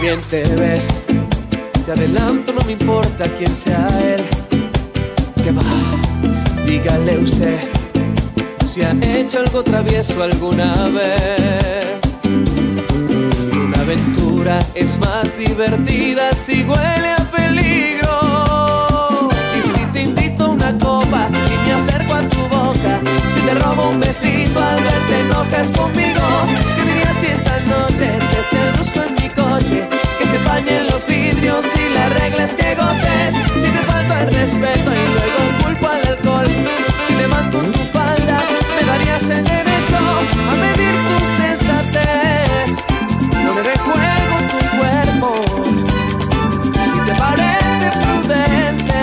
bien te ves. Te adelanto, no me importa quién sea él. Que va, dígale usted si ha hecho algo travieso alguna vez. Una aventura es más divertida si huele a peligro. Y si te invito a una copa y me acerco a tu boca, si te robo un besito al ver te enojas conmigo, ¿qué dirías si esta noche te seduzco en mi coche? Que se empañen los vidrios y la regla es que goces. Si te falto el respeto y luego culpo al alcohol, si levanto tu falda me darías el derecho a medir tu sensatez. No me dé juego tu cuerpo. Si te parece prudente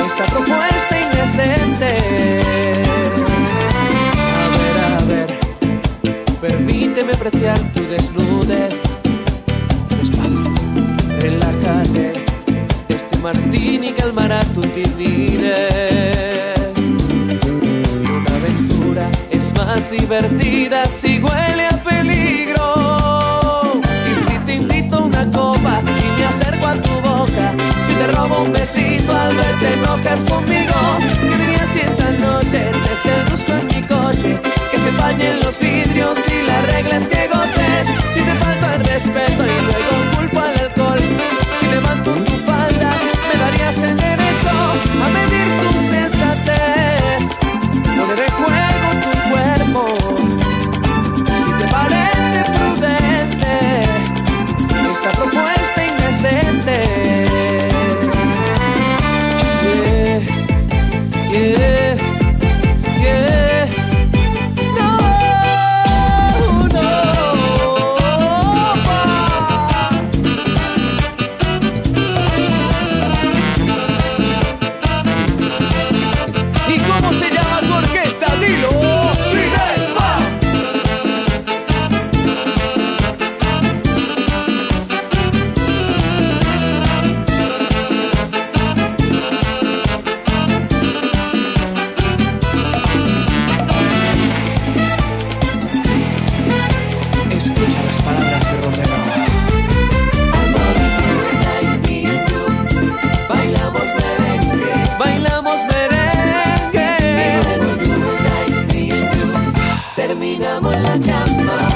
esta propuesta indecente. A ver, permíteme apreciar tu desnudez. Despacio, relájate. Este martini calmará tu timidez. Una aventura es más divertida si huele a peligro. Y si te invito a una copa y me acerco a tu boca, si te robo un besito al ver te enojas conmigo, ¿qué dirías si esta noche te seduzco en mi coche? Que se empañen los vidrios y la regla es que goces. Si te falto el respeto y luego culpo al alcohol, si levanto tu falda me darías el derecho a medir tu sensatez. No me dé juego tu cuerpo. Si te parece prudente esta propuesta indecente. Yeah, yeah. ¿Y cómo se llama tu orquesta? Dilo. ¡Cinema! Escucha las palabras de Romero. Bailamos merengue. Bailamos merengue. Terminamos en la cama.